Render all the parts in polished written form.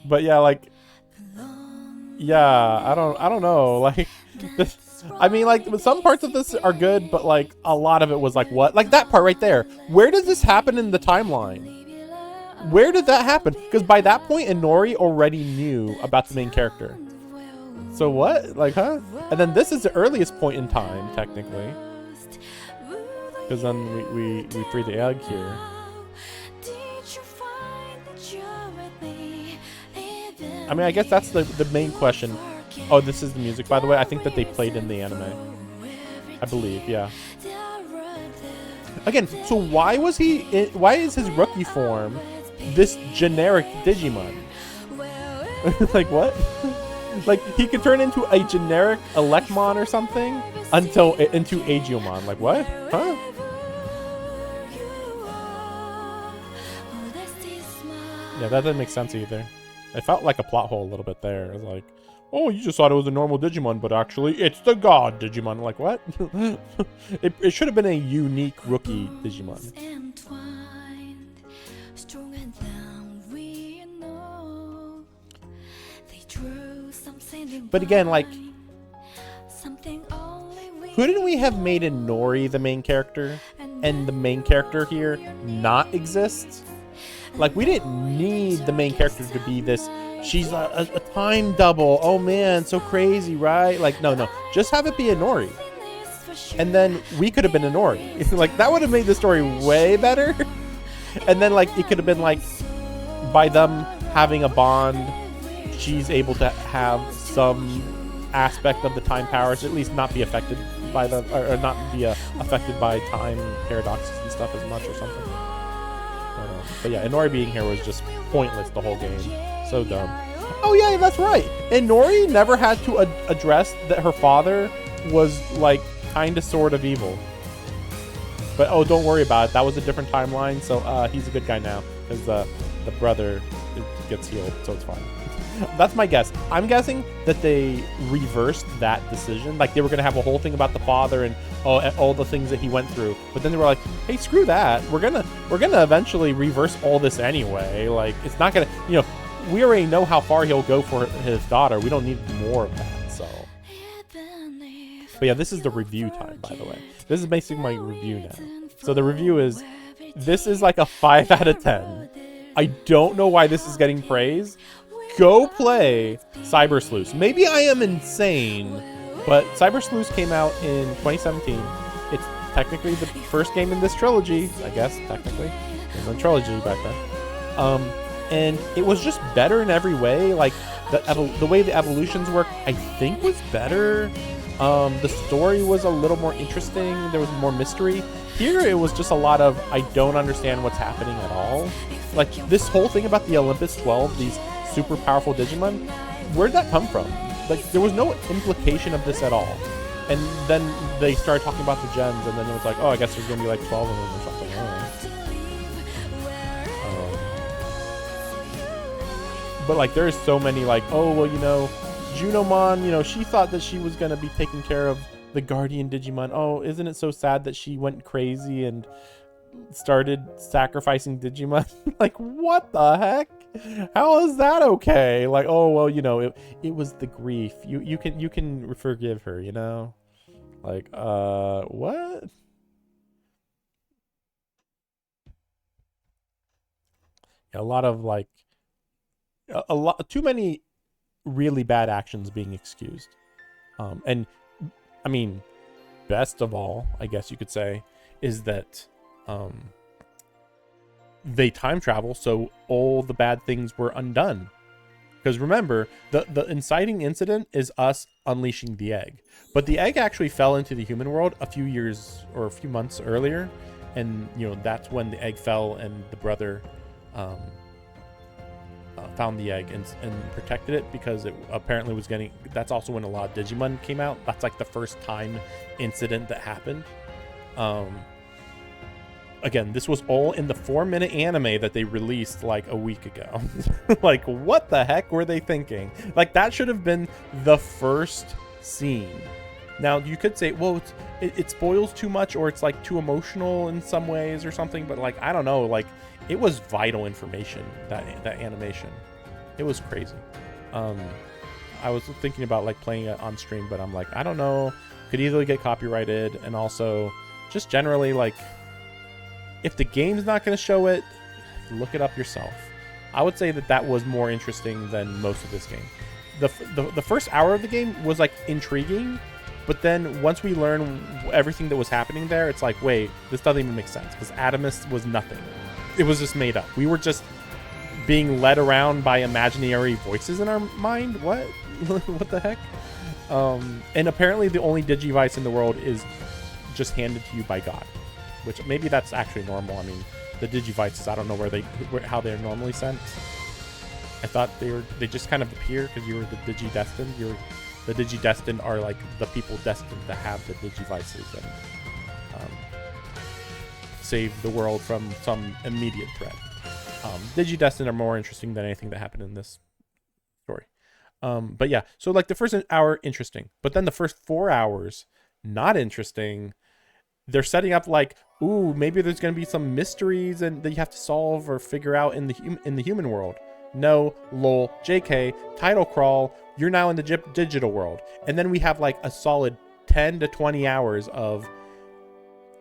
But yeah, like, yeah, I don't know. Like, this, I mean, like, some parts of this are good, but like a lot of it was like, what? Like that part right there. Where does this happen in the timeline? Where did that happen? Because by that point, Inori already knew about the main character. So what? Like, huh? And then this is the earliest point in time, technically. Because then we free the egg here. I mean, I guess that's the main question. Oh, this is the music, by the way. I think that they played in the anime. I believe, yeah. Again, so why is his rookie form this generic Digimon? Like, what? Like, he could turn into a generic Elecmon or something into Agiomon. Like, what? Huh? Yeah, that doesn't make sense either. It felt like a plot hole a little bit there. It was like, oh, you just thought it was a normal Digimon, but actually it's the god Digimon. Like, what? It should have been a unique rookie Digimon. But again, like, couldn't we have made Inori the main character and the main character here not exist? Like, we didn't need the main character to be this, she's a time double. Oh man, so crazy, right? Like, no. Just have it be Inori. And then we could have been Inori. Like, that would have made the story way better. And then, like, it could have been, like, by them having a bond, she's able to have some aspect of the time powers, at least not be affected by the, or not be affected by time paradoxes and stuff as much or something. But yeah, Inori being here was just pointless the whole game. So dumb. Oh yeah, that's right. Inori never had to address that her father was like kind of sort of evil. But oh, don't worry about it. That was a different timeline, so he's a good guy now because the brother gets healed, so it's fine. That's my guess. I'm guessing that they reversed that decision. Like, they were going to have a whole thing about the father and all the things that he went through. But then they were like, hey, screw that. We're gonna eventually reverse all this anyway. Like, it's not going to, you know, we already know how far he'll go for his daughter. We don't need more of that, so. But yeah, this is the review time, by the way. This is basically my review now. So the review is, this is like a 5 out of 10. I don't know why this is getting praise. Go play Cyber Sleuths. Maybe I am insane, but Cyber Sleuths came out in 2017. It's technically the first game in this trilogy, I guess, technically. It was a trilogy back then. And it was just better in every way. Like, the way the evolutions work, I think, was better. The story was a little more interesting. There was more mystery. Here, it was just a lot of, I don't understand what's happening at all. Like, this whole thing about the Olympus 12, these super powerful Digimon, where'd that come from? Like, there was no implication of this at all. And then they started talking about the gens, and then it was like, oh, I guess there's gonna be like 12 of them or something. But like, there's so many, like, oh, well, you know, Junomon, you know, she thought that she was gonna be taking care of the guardian Digimon. Oh, isn't it so sad that she went crazy and started sacrificing Digimon? Like, what the heck? How is that okay? Like, oh, well, you know, it was the grief. You can forgive her, you know? Like, what? A lot of, like, a lot too many really bad actions being excused. And I mean, best of all, I guess you could say, is that they time travel, so all the bad things were undone. Because remember, the inciting incident is us unleashing the egg. But the egg actually fell into the human world a few years or a few months earlier. And, you know, that's when the egg fell and the brother found the egg and protected it, because it apparently was getting... That's also when a lot of Digimon came out. That's like the first time incident that happened. Again, this was all in the 4-minute anime that they released like a week ago. Like, what the heck were they thinking? Like, that should have been the first scene. Now, you could say, well, it spoils too much, or it's like too emotional in some ways or something, but like, I don't know, like, it was vital information, that animation. It was crazy. I was thinking about like playing it on stream, but I'm like, I don't know. Could easily get copyrighted, and also just generally like, if the game's not going to show it, look it up yourself. I would say that that was more interesting than most of this game. The first hour of the game was like intriguing, but then once we learn everything that was happening there, it's like, wait, this doesn't even make sense, because Adamus was nothing. It was just made up. We were just being led around by imaginary voices in our mind. What? What the heck? And apparently the only Digivice in the world is just handed to you by God, which maybe that's actually normal. I mean, the Digivices, I don't know how they're normally sent. I thought they just kind of appear because you were the Digidestined. The Digidestined are like the people destined to have the Digivices and save the world from some immediate threat. Digidestined are more interesting than anything that happened in this story. But yeah, so like the first hour, interesting. But then the first 4 hours, not interesting. They're setting up like, ooh, maybe there's going to be some mysteries and that you have to solve or figure out in the human world. No, lol, JK, title crawl, you're now in the digital world. And then we have like a solid 10 to 20 hours of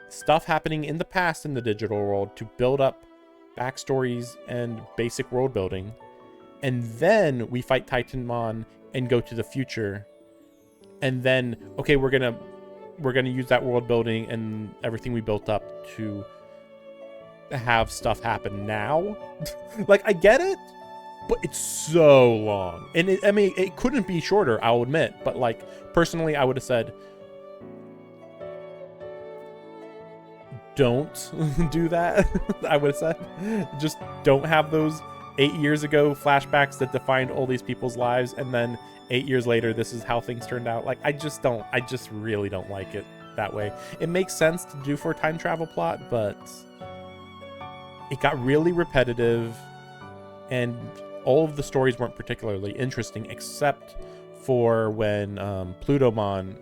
stuff happening in the past in the digital world to build up backstories and basic world building. And then we fight Titanmon and go to the future. And then, okay, we're gonna use that world building and everything we built up to have stuff happen now. Like, I get it, but it's so long. And it couldn't be shorter, I'll admit. But like, personally, I would have said, don't do that. I would have said, just don't have those 8 years ago flashbacks that defined all these people's lives, and then 8 years later, this is how things turned out. Like, I just really don't like it that way. It makes sense to do for a time travel plot, but it got really repetitive, and all of the stories weren't particularly interesting, except for when Plutomon,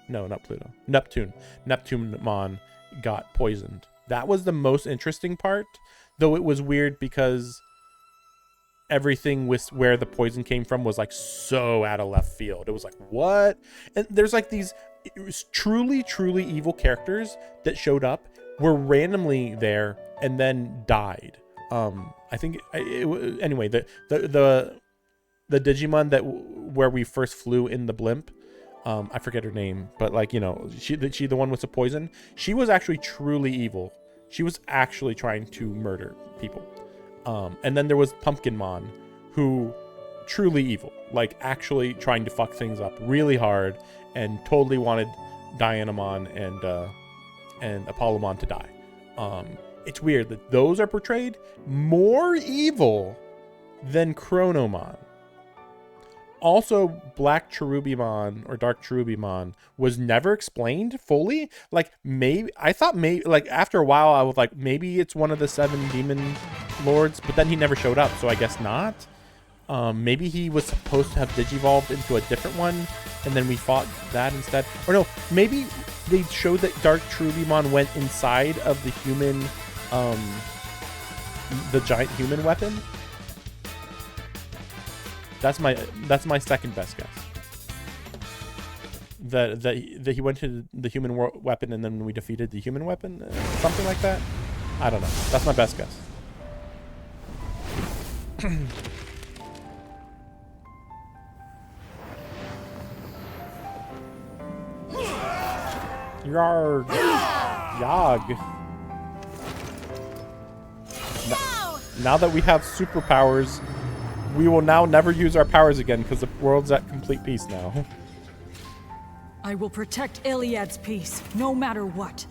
not Pluto, Neptunemon got poisoned. That was the most interesting part, though it was weird because everything with where the poison came from was like so out of left field. It was like, what? And there's like these truly evil characters that showed up, were randomly there, and then died. I think anyway, the Digimon where we first flew in the blimp, I forget her name, but like, you know, she the one with the poison, she was actually truly evil. She was actually trying to murder people. And then there was Pumpkinmon, who truly evil, like actually trying to fuck things up really hard and totally wanted Dianamon and Apollomon to die. It's weird that those are portrayed more evil than Chronomon. Also, Black Cherubimon or Dark Cherubimon was never explained fully. Like, I thought like after a while I was like, maybe it's one of the 7 demon lords, but then he never showed up, so I guess not. Maybe he was supposed to have digivolved into a different one, and then we fought that instead. Or no, maybe they showed that Dark Cherubimon went inside of the human, the giant human weapon. That's my second best guess. That he went to the human weapon, and then we defeated the human weapon, something like that. I don't know. That's my best guess. Yarg. Yag. Now that we have superpowers, we will now never use our powers again because the world's at complete peace now. I will protect Iliad's peace, no matter what.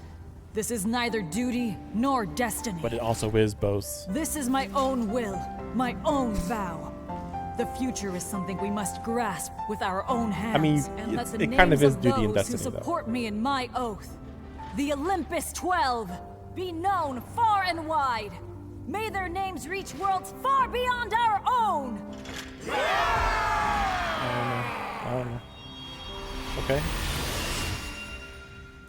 This is neither duty nor destiny. But it also is both. This is my own will, my own vow. The future is something we must grasp with our own hands. I mean, it kind of is duty and destiny, who support me in my oath. The Olympus 12 be known far and wide. May their names reach worlds far beyond our own! I don't know. Okay.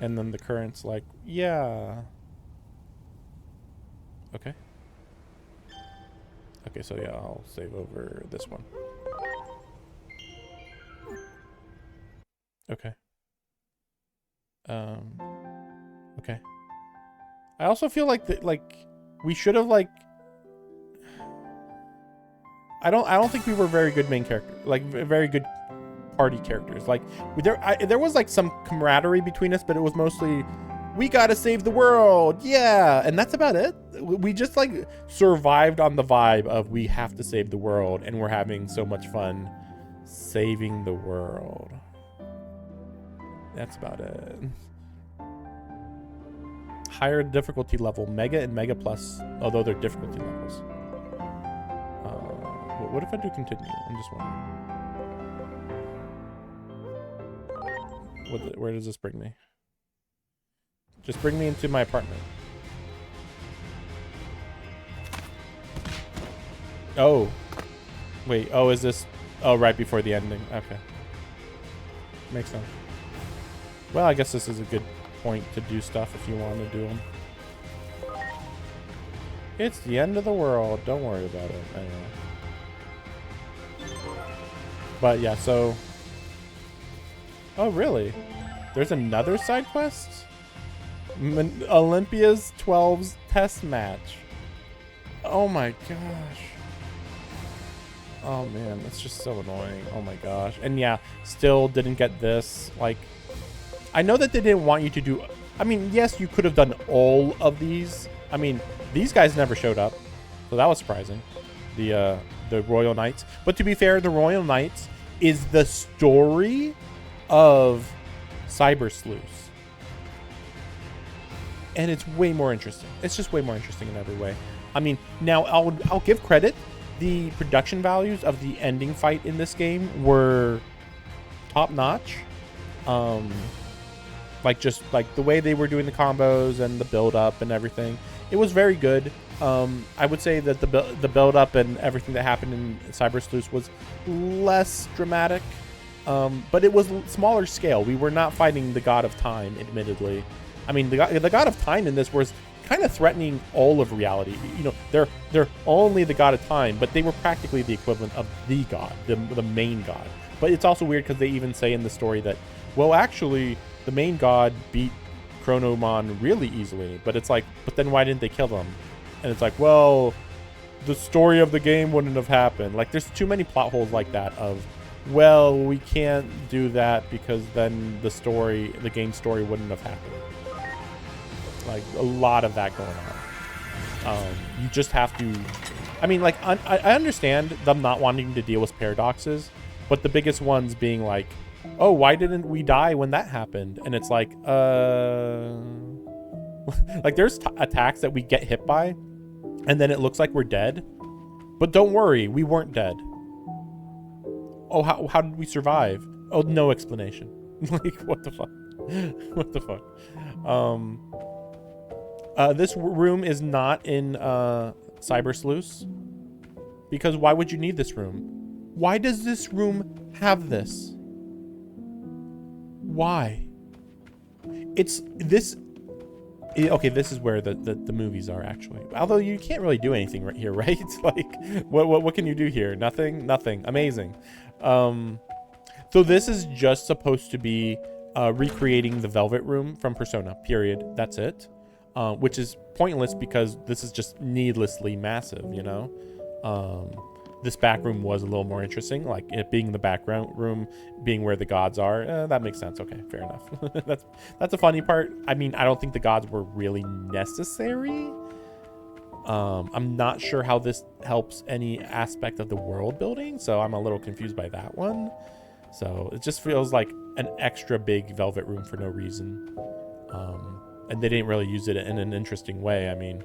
And then the current's like, yeah. Okay. Okay, so yeah, I'll save over this one. Okay. Okay. I also feel like we should have like I don't think we were very good main character, like very good party characters. Like there was like some camaraderie between us, but it was mostly we gotta save the world, yeah, and that's about it. We just like survived on the vibe of we have to save the world, and we're having so much fun saving the world. That's about it. Higher difficulty level, Mega and Mega Plus, although they're difficulty levels. What if I do continue? I'm just wondering. Where does this bring me? Just bring me into my apartment. Oh. Wait, oh, is this... Oh, right before the ending. Okay. Makes sense. Well, I guess this is a good point to do stuff if you want to do them. It's the end of the world. Don't worry about it. Anyway. But yeah, so... Oh, really? There's another side quest? Olympia's 12's test match. Oh my gosh. Oh man, that's just so annoying. Oh my gosh. And yeah, still didn't get this. Like, I know that they didn't want you to do... I mean, yes, you could have done all of these. I mean, these guys never showed up. So that was surprising. The Royal Knights. But to be fair, the Royal Knights is the story of Cyber Sleuths. And it's way more interesting. It's just way more interesting in every way. I mean, now I'll give credit. The production values of the ending fight in this game were top notch. Like just like the way they were doing the combos and the build up and everything. It was very good. I would say that the build up and everything that happened in Cyber Sleuths was less dramatic. But it was smaller scale. We were not fighting the God of Time, admittedly. I mean, the God of Time in this was kind of threatening all of reality. You know, they're only the God of Time, but they were practically the equivalent of the God, the main God. But it's also weird because they even say in the story that, well, actually, the main God beat Chronomon really easily. But it's like, but then why didn't they kill them? And it's like, well, the story of the game wouldn't have happened. Like, there's too many plot holes like that of, well, we can't do that because then the game story wouldn't have happened. Like, a lot of that going on. You just have to... I mean, like, I understand them not wanting to deal with paradoxes, but the biggest ones being like, oh, why didn't we die when that happened? And it's like, like, there's attacks that we get hit by, and then it looks like we're dead. But don't worry, we weren't dead. Oh, how did we survive? Oh, no explanation. Like, what the fuck? What the fuck? This room is not in Cyber Sleuths. Because why would you need this room? Why does this room have this? Why? It's this... Okay, this is where the movies are, actually. Although you can't really do anything right here, right? Like, what can you do here? Nothing? Nothing. Amazing. So this is just supposed to be recreating the Velvet Room from Persona, period. That's it. Which is pointless because this is just needlessly massive, you know? This back room was a little more interesting, like it being the background room, being where the gods are. That makes sense. Okay, fair enough. That's a funny part. I mean, I don't think the gods were really necessary. I'm not sure how this helps any aspect of the world building, so I'm a little confused by that one. So it just feels like an extra big Velvet Room for no reason. And they didn't really use it in an interesting way. I mean,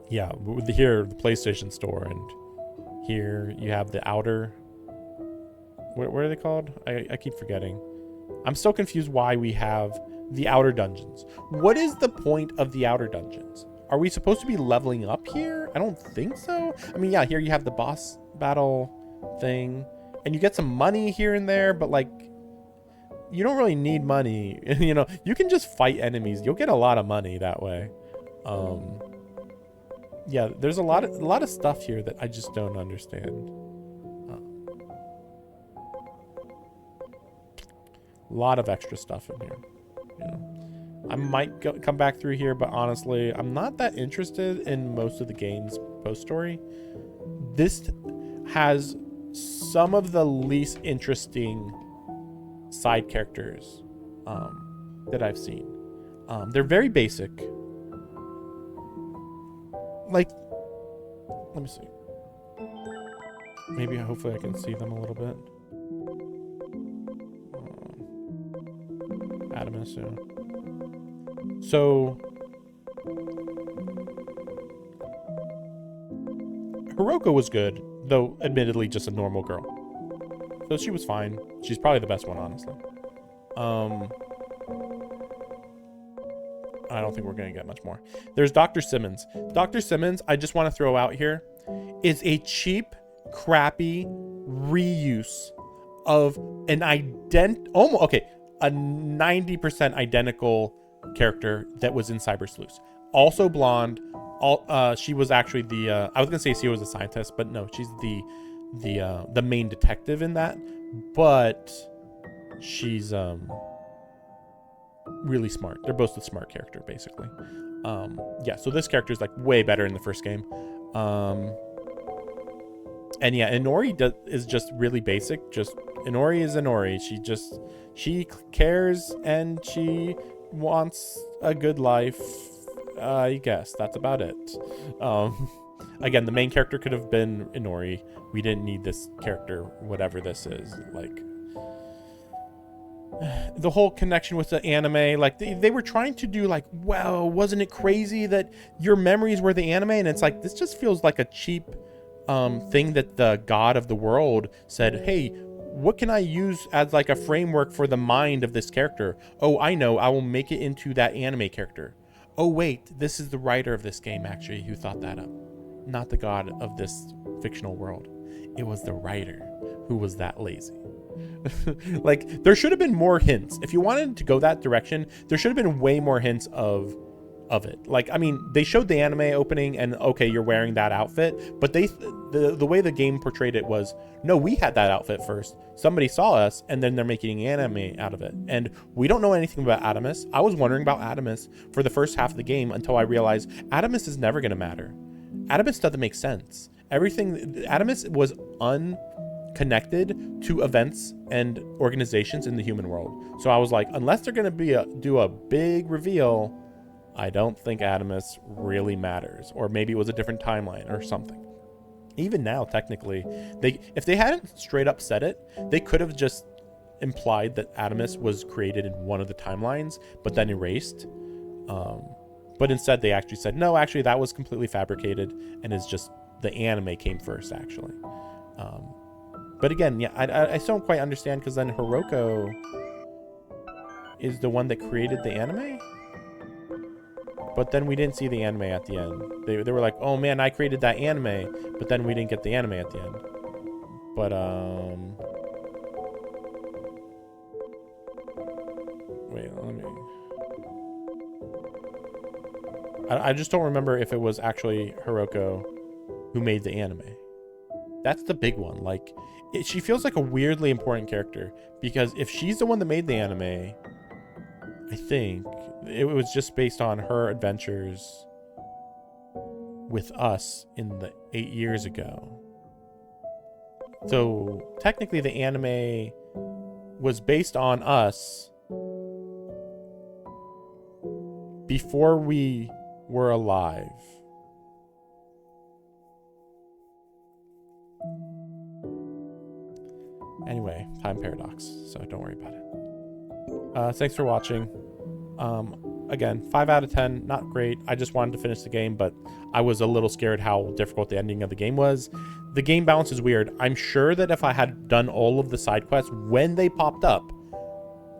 yeah, here, the PlayStation Store, and here you have the outer... What are they called? I keep forgetting. I'm still confused why we have the outer dungeons. What is the point of the outer dungeons? Are we supposed to be leveling up here? I don't think so. I mean, yeah, here you have the boss battle thing, and you get some money here and there, but like, you don't really need money. You know, you can just fight enemies. You'll get a lot of money that way. Yeah, there's a lot of stuff here that I just don't understand. A lot of extra stuff in here. You know, I might come back through here, but honestly, I'm not that interested in most of the game's post story. This has some of the least interesting side characters that I've seen. They're very basic. Like, let me see. Maybe, hopefully I can see them a little bit. Adamus, yeah. So, Hiroko was good, though admittedly just a normal girl. So she was fine. She's probably the best one, honestly. I don't think we're going to get much more. There's Dr. Simmons. Dr. Simmons, I just want to throw out here, is a cheap, crappy reuse of a 90% identical character that was in Cyber Sleuths. Also blonde. She was actually I was going to say she was a scientist, but no, she's the main detective in that. But she's really smart. They're both the smart character, basically. Yeah, so this character is like way better in the first game. And yeah, Inori is just really basic. Just Inori is Inori. She cares and she wants a good life. I guess that's about it. Again, the main character could have been Inori. We didn't need this character, whatever this is. Like, the whole connection with the anime, like they were trying to do like, well, wasn't it crazy that your memories were the anime? And it's like, this just feels like a cheap thing that the god of the world said, hey, what can I use as like a framework for the mind of this character? Oh, I know, I will make it into that anime character. Oh wait, this is the writer of this game actually who thought that up, not the god of this fictional world. It was the writer who was that lazy. Like, there should have been more hints. If you wanted to go that direction, there should have been way more hints of it. Like, I mean, they showed the anime opening and okay, you're wearing that outfit, but the way the game portrayed it was, no, we had that outfit first. Somebody saw us and then they're making anime out of it. And we don't know anything about Adamus. I was wondering about Adamus for the first half of the game until I realized Adamus is never going to matter. Adamus doesn't make sense. Adamus was unconnected to events and organizations in the human world. So I was like, unless they're going to do a big reveal, I don't think Adamus really matters. Or maybe it was a different timeline or something. Even now, technically, if they hadn't straight up said it, they could have just implied that Adamus was created in one of the timelines, but then erased. But instead, they actually said, no, actually, that was completely fabricated, and it's just the anime came first, actually. But again, yeah, I still don't quite understand, because then Hiroko is the one that created the anime? But then we didn't see the anime at the end. They were like, oh man, I created that anime, but then we didn't get the anime at the end. But, wait, let me... I just don't remember if it was actually Hiroko who made the anime. That's the big one. Like, she feels like a weirdly important character, because if she's the one that made the anime, I think it was just based on her adventures with us in the 8 years ago. So technically the anime was based on us before we were alive. Anyway, time paradox, so don't worry about it. Thanks for watching. Again, 5 out of 10, not great. I just wanted to finish the game, but I was a little scared how difficult the ending of the game was. The game balance is weird. I'm sure that if I had done all of the side quests when they popped up,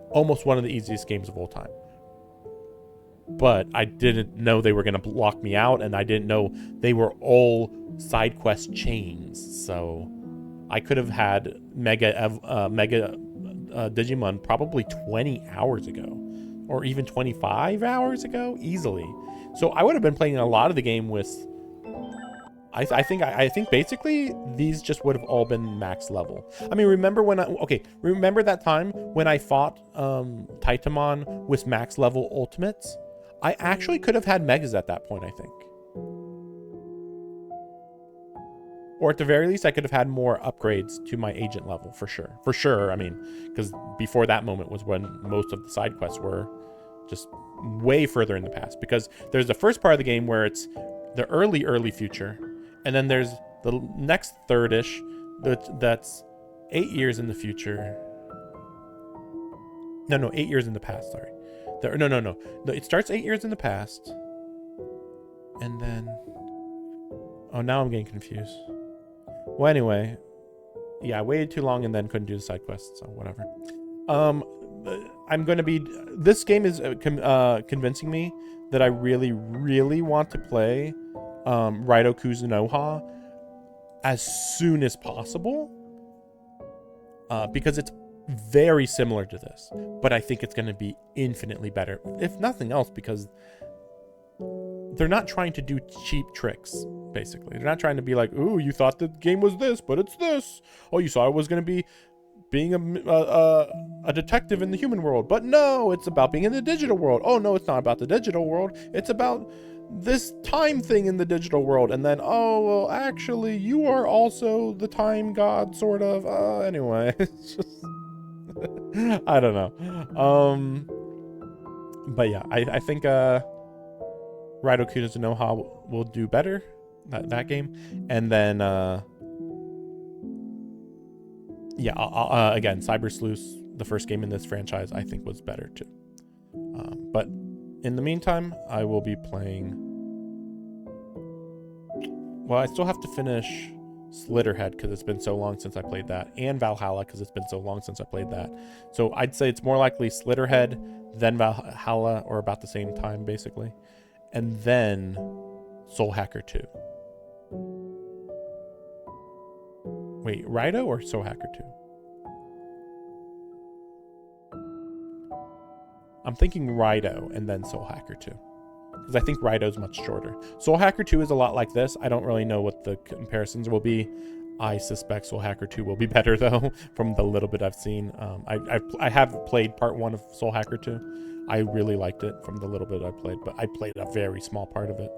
almost one of the easiest games of all time. But I didn't know they were going to lock me out, and I didn't know they were all side quest chains. So I could have had Mega Digimon probably 20 hours ago. Or even 25 hours ago, easily. So I would have been playing a lot of the game with I think basically these just would have all been max level. I mean, remember remember that time when I fought Titamon with max level ultimates? I actually could have had megas at that point, I think. Or at the very least, I could have had more upgrades to my agent level, for sure. For sure, I mean, because before that moment was when most of the side quests were just way further in the past. Because there's the first part of the game where it's the early future, and then there's the next third-ish that's 8 years in the future. No, 8 years in the past, sorry. No. It starts 8 years in the past, and then... Oh, now I'm getting confused. Well, anyway, yeah, I waited too long and then couldn't do the side quests, so whatever. I'm going to be... This game is convincing me that I really, really want to play Raido Kuzunoha as soon as possible, because it's very similar to this, but I think it's going to be infinitely better, if nothing else, because they're not trying to do cheap tricks. Basically, they're not trying to be like, ooh, you thought the game was this, but it's this. Oh, you thought it was going to be being a detective in the human world, but no, it's about being in the digital world. Oh no, it's not about the digital world, it's about this time thing in the digital world. And then, oh well, actually you are also the time god, sort of. Anyway, it's just I don't know. But yeah, I think Raido Kuzunoha will do better, that game. And then again, Cyber Sleuth, the first game in this franchise, I think was better too. But in the meantime, I will be playing... Well, I still have to finish Slitterhead because it's been so long since I played that, and Valhalla because it's been so long since I played that. So I'd say it's more likely Slitterhead, then Valhalla, or about the same time, basically. And then Soul Hacker 2. Wait, Raido or Soul Hacker 2? I'm thinking Raido and then Soul Hacker 2. Because I think Raido's much shorter. Soul Hacker 2 is a lot like this. I don't really know what the comparisons will be. I suspect Soul Hacker 2 will be better, though, from the little bit I've seen. I have played part 1 of Soul Hacker 2. I really liked it from the little bit I played, but I played a very small part of it.